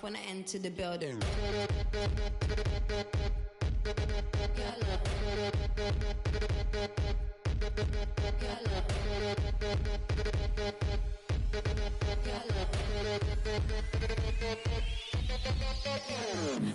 When I enter the building.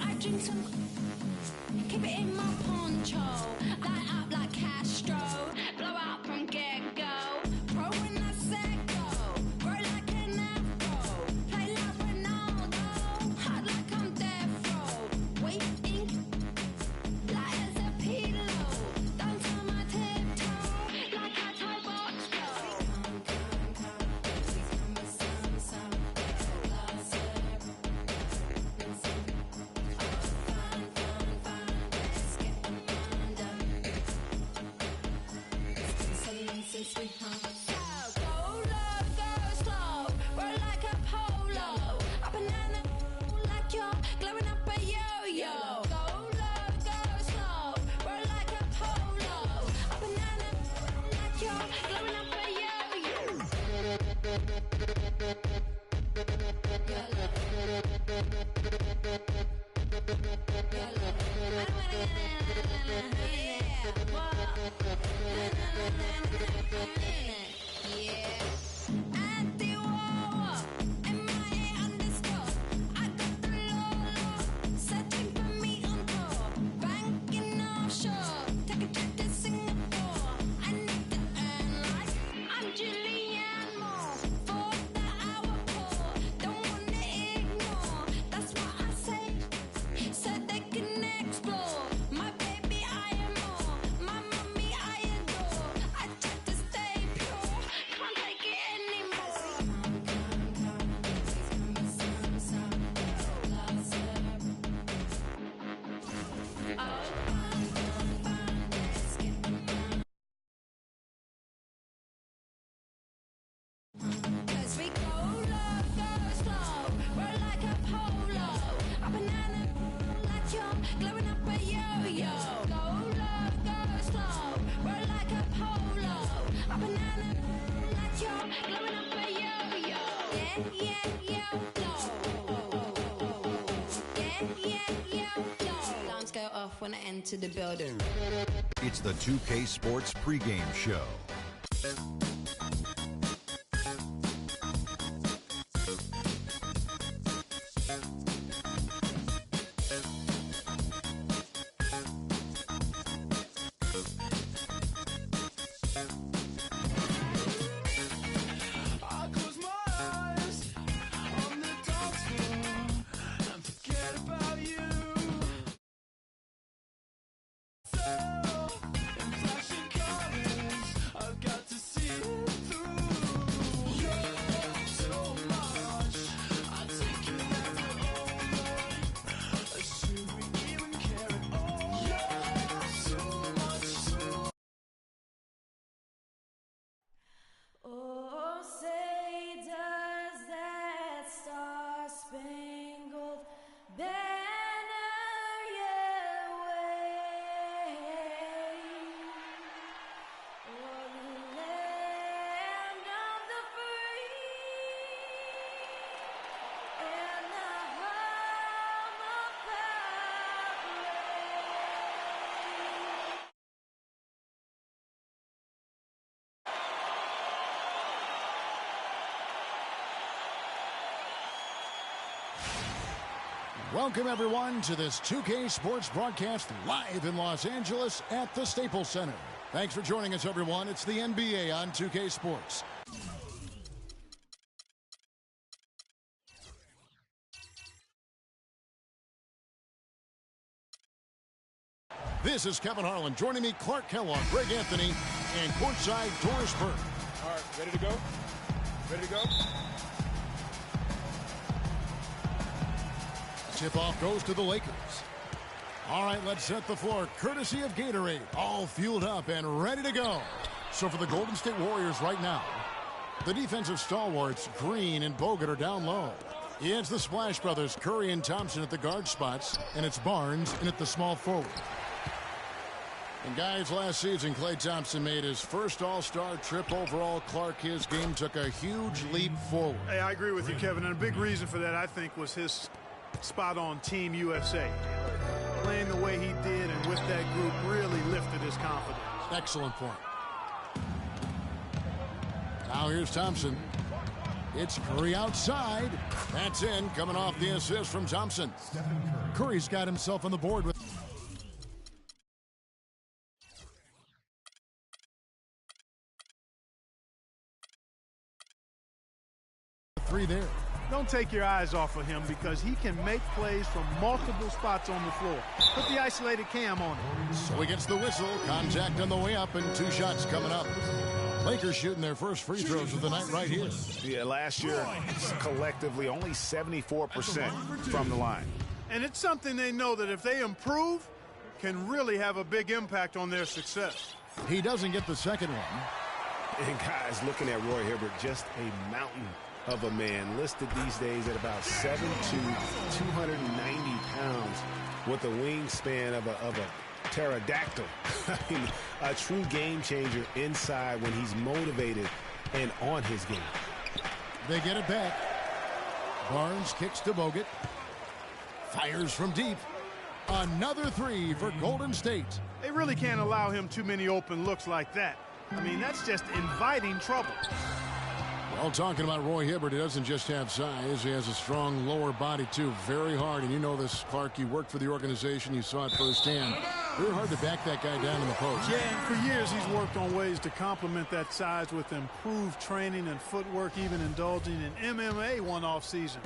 I drink some, keep it in my poncho, light up like Castro, blow out from get-go, pro when I said go, grow like an afro, play like Ronaldo, hot like I'm death row, waiting light as a pillow, dance on my tiptoe, like I tie box blowing up a yo-yo. Yeah, yo. Alarms go off when I enter the building. It's the 2K Sports pregame show. Oh, say does that star-spangled banner yet wave o'er the land of the free and the home of Bethlehem. Welcome, everyone, to this 2K Sports broadcast live in Los Angeles at the Staples Center. Thanks for joining us, everyone. It's the NBA on 2K Sports. This is Kevin Harlan. Joining me, Clark Kellogg, Greg Anthony, and courtside Doris Burke. All right, ready to go? Ready to go? Tip-off goes to the Lakers. All right, let's set the floor. Courtesy of Gatorade. All fueled up and ready to go. So for the Golden State Warriors right now, the defensive stalwarts, Green and Bogut, are down low. It's the Splash Brothers, Curry and Thompson at the guard spots, and it's Barnes in at the small forward. And guys, last season, Klay Thompson made his first All-Star trip overall. Clark, his game took a huge leap forward. Hey, I agree with you, Kevin, and a big reason for that, I think, was his spot on Team USA. Playing the way he did and with that group really lifted his confidence. Excellent point. Now here's Thompson. It's Curry outside. That's in, coming off the assist from Thompson. Curry's got himself on the board with three there. Don't take your eyes off of him because he can make plays from multiple spots on the floor. Put the isolated cam on him. So he gets the whistle. Contact on the way up and two shots coming up. Lakers shooting their first free throws of the night right here. Yeah, last year, collectively, only 74% from the line. And it's something they know that if they improve, can really have a big impact on their success. He doesn't get the second one. And guys, looking at Roy Hibbert, just a mountain of a man, listed these days at about 7'2", 290 pounds, with a wingspan of a pterodactyl. I mean, a true game changer inside when he's motivated and on his game. They get it back. Barnes kicks to Bogut. Fires from deep. Another three for Golden State. They really can't allow him too many open looks like that. I mean, that's just inviting trouble. Well, talking about Roy Hibbert, he doesn't just have size. He has a strong lower body, too. Very hard. And you know this, Clark. You worked for the organization. You saw it firsthand. Very hard to back that guy down in the post. Yeah, and for years he's worked on ways to complement that size with improved training and footwork, even indulging in MMA one off season.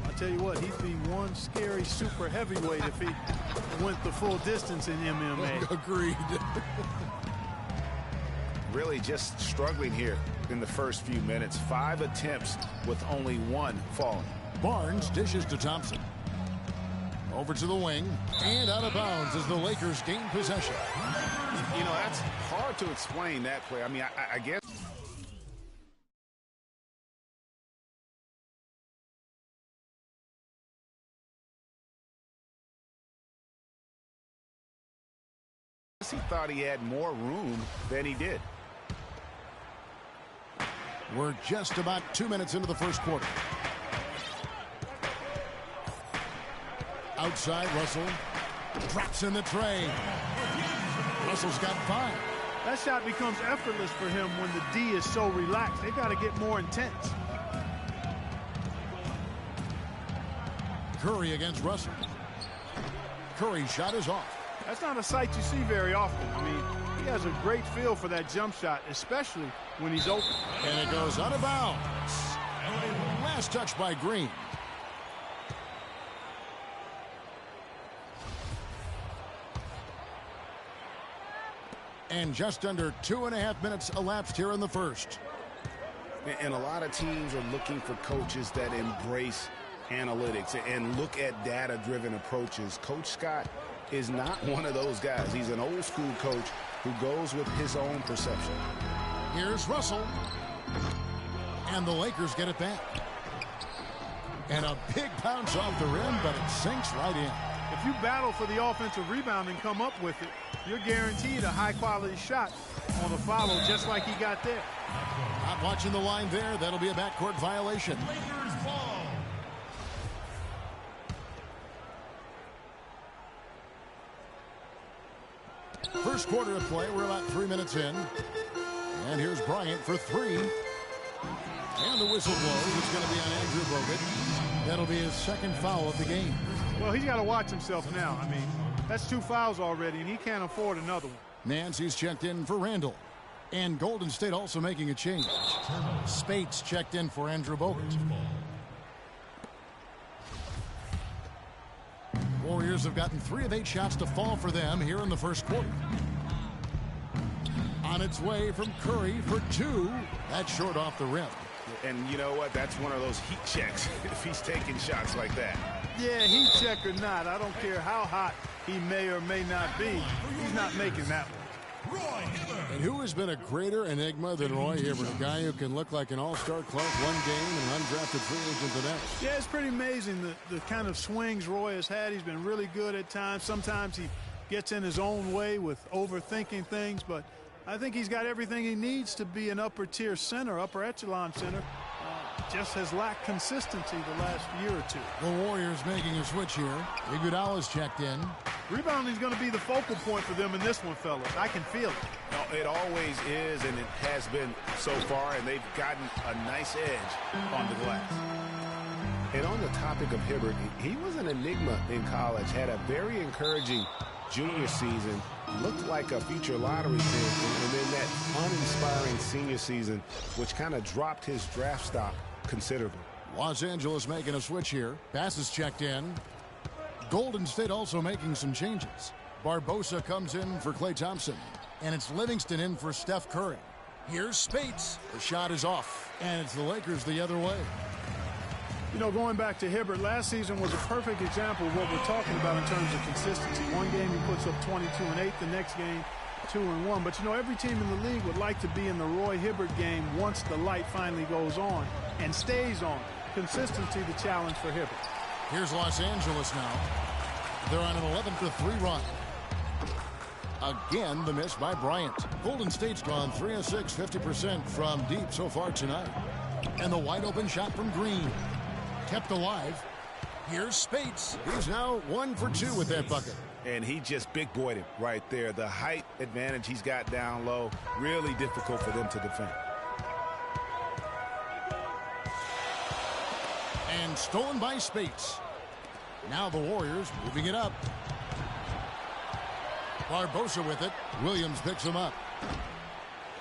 I tell you what, he'd be one scary super heavyweight if he went the full distance in MMA. Agreed. Really just struggling here in the first few minutes. 5 attempts with only 1 falling. Barnes dishes to Thompson. Over to the wing and out of bounds as the Lakers gain possession. You know, that's hard to explain that play. I mean, I guess. He thought he had more room than he did. We're just about 2 minutes into the first quarter. Outside, Russell drops in the tray. Russell's got 5. That shot becomes effortless for him when the D is so relaxed. They've got to get more intense. Curry against Russell. Curry's shot is off. That's not a sight you see very often. I mean, he has a great feel for that jump shot, especially when he's open. And it goes out of bounds. Last touch by Green. And just under 2.5 minutes elapsed here in the first. And a lot of teams are looking for coaches that embrace analytics and look at data-driven approaches. Coach Scott is not one of those guys. He's an old-school coach who goes with his own perception. Here's Russell. And the Lakers get it back. And a big bounce off the rim, but it sinks right in. If you battle for the offensive rebound and come up with it, you're guaranteed a high-quality shot on the follow, just like he got there. Not watching the line there. That'll be a backcourt violation. First quarter of play. We're about 3 minutes in. And here's Bryant for 3. And the whistle blows. It's going to be on Andrew Bogut. That'll be his second foul of the game. Well, he's got to watch himself now. I mean, that's 2 fouls already, and he can't afford another one. Nancy's checked in for Randall. And Golden State also making a change. Spates checked in for Andrew Bogut. Warriors have gotten 3 of 8 shots to fall for them here in the first quarter. On its way from Curry for 2. That's short off the rim. And you know what? That's one of those heat checks if he's taking shots like that. Yeah, heat check or not, I don't care how hot he may or may not be. He's not making that one. And who has been a greater enigma than Roy Hibbert, a guy who can look like an all-star Clark one game and an undrafted free agent the next? Yeah, it's pretty amazing the kind of swings Roy has had. He's been really good at times. Sometimes he gets in his own way with overthinking things, but I think he's got everything he needs to be an upper-tier center, upper echelon center. Just has lacked consistency the last year or 2. The Warriors making a switch here. Iguodala's checked in. Rebounding is going to be the focal point for them in this one, fellas. I can feel it. No, it always is, and it has been so far, and they've gotten a nice edge on the glass. And on the topic of Hibbert, he was an enigma in college, had a very encouraging junior season, looked like a future lottery pick, and then that uninspiring senior season, which kind of dropped his draft stock considerably. Los Angeles making a switch here. Passes checked in. Golden State also making some changes. Barbosa comes in for Klay Thompson. And it's Livingston in for Steph Curry. Here's Spates. The shot is off. And it's the Lakers the other way. You know, going back to Hibbert, last season was a perfect example of what we're talking about in terms of consistency. One game he puts up 22 and 8, the next game 2 and 1. But you know, every team in the league would like to be in the Roy Hibbert game once the light finally goes on and stays on. Consistency the challenge for Hibbert. Here's Los Angeles now. They're on an 11-3 run. Again, the miss by Bryant. Golden State's gone 3 of 6, 50% from deep so far tonight. And the wide open shot from Green. Kept alive. Here's Spates. He's now 1 for 2 with that bucket. And he just big boyed it right there. The height advantage he's got down low, really difficult for them to defend. And stolen by Spates. Now the Warriors moving it up. Barbosa with it. Williams picks him up.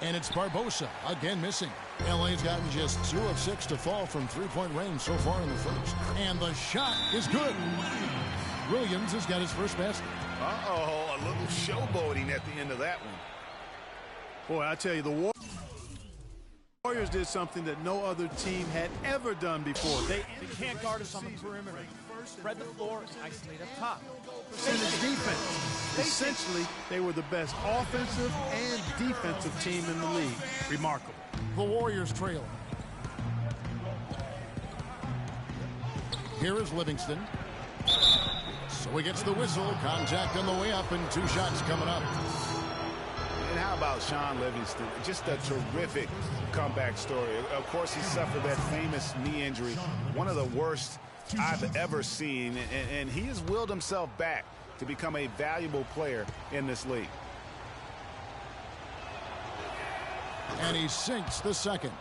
And it's Barbosa again missing. LA's gotten just 2 of 6 to fall from three-point range so far in the first. And the shot is good. Williams has got his first basket. Uh-oh, a little showboating at the end of that one. Boy, I tell you, the Warriors did something that no other team had ever done before. They can't guard us on the perimeter. Spread the floor and isolate up top. Percentage defense. Essentially, they were the best offensive and defensive team in the league. Remarkable. The Warriors trail. Here is Livingston. So he gets the whistle. Contact on the way up and 2 shots coming up. And how about Sean Livingston? Just a terrific comeback story. Of course, he suffered that famous knee injury, one of the worst I've ever seen, and he has willed himself back to become a valuable player in this league. And he sinks the second.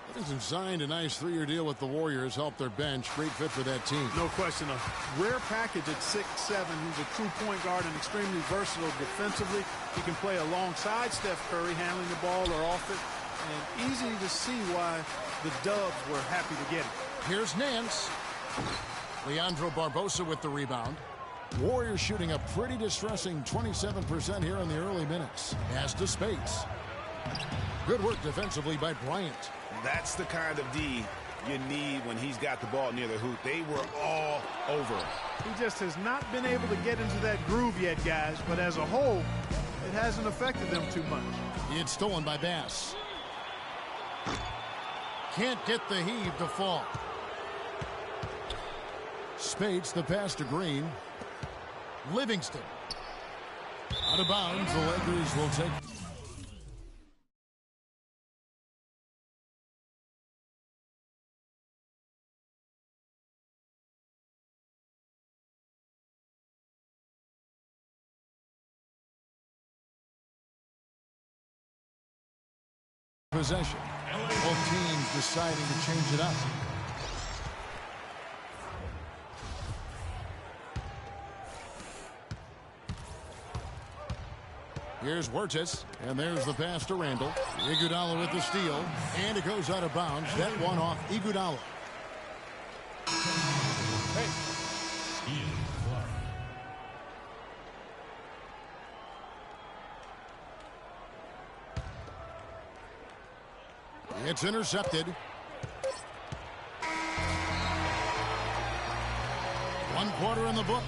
Livingston signed a nice 3-year deal with the Warriors, helped their bench. Great fit for that team. No question. A rare package at 6'7". He's a true point guard and extremely versatile defensively. He can play alongside Steph Curry, handling the ball or off it. And easy to see why the Dubs were happy to get him. Here's Nance. Leandro Barbosa with the rebound. Warriors shooting a pretty distressing 27% here in the early minutes. Pass to Speights. Good work defensively by Bryant. That's the kind of D you need when he's got the ball near the hoop. They were all over him. He just has not been able to get into that groove yet, guys. But as a whole, it hasn't affected them too much. It's stolen by Bass. Can't get the heave to fall. Speights, the pass to Green. Livingston. Out of bounds, the Lakers will take. Possession. Both teams deciding to change it up. Here's Huertas, and there's the pass to Randall. Iguodala with the steal, and it goes out of bounds. That one off Iguodala. It's intercepted. 1 quarter in the book.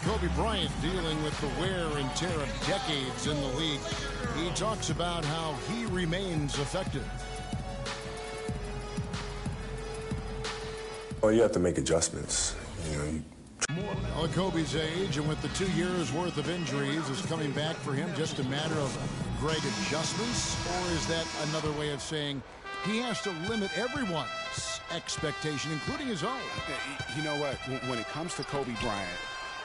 Kobe Bryant dealing with the wear and tear of decades in the league. He talks about how he remains effective. Well, you have to make adjustments. Well, at Kobe's age, and with the 2 years worth of injuries, is coming back for him just a matter of great adjustments? Or is that another way of saying he has to limit everyone's expectation, including his own? You know what? When it comes to Kobe Bryant,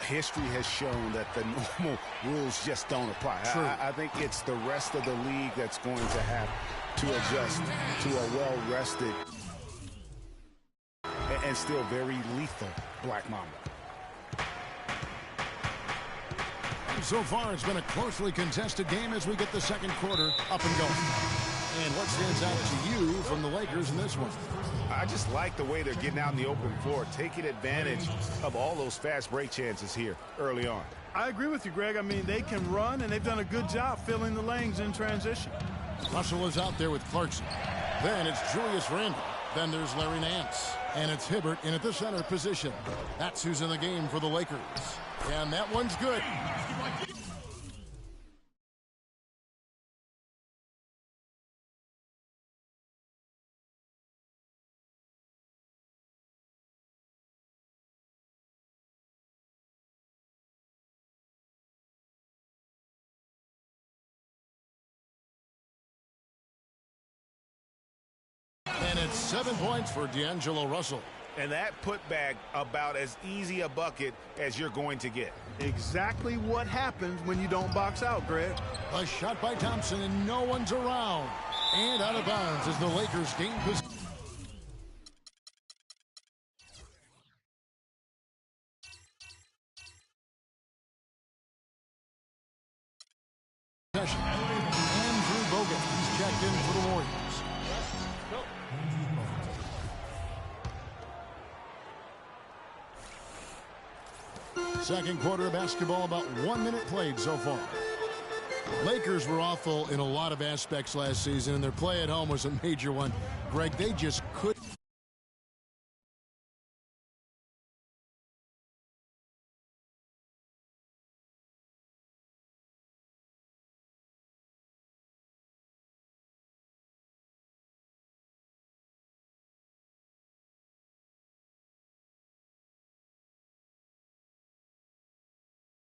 history has shown that the normal rules just don't apply. I think it's the rest of the league that's going to have to adjust to a well-rested and still very lethal Black Mamba. So far, it's been a closely contested game as we get the second quarter up and going. And what stands out to you from the Lakers in this one? I just like the way they're getting out in the open floor, taking advantage of all those fast break chances here early on. I agree with you, Greg. I mean, they can run, and they've done a good job filling the lanes in transition. Russell is out there with Clarkson. Then it's Julius Randle. Then there's Larry Nance. And it's Hibbert in at the center position. That's who's in the game for the Lakers. And that one's good. And it's 7 points for D'Angelo Russell. And that putback about as easy a bucket as you're going to get. Exactly what happens when you don't box out, Greg. A shot by Thompson, and no one's around. And out of bounds as the Lakers gain possession. Andrew Bogut, he's checked in for the Warriors. Second quarter of basketball, about 1 minute played so far. Lakers were awful in a lot of aspects last season, and their play at home was a major one. Greg, they just couldn't.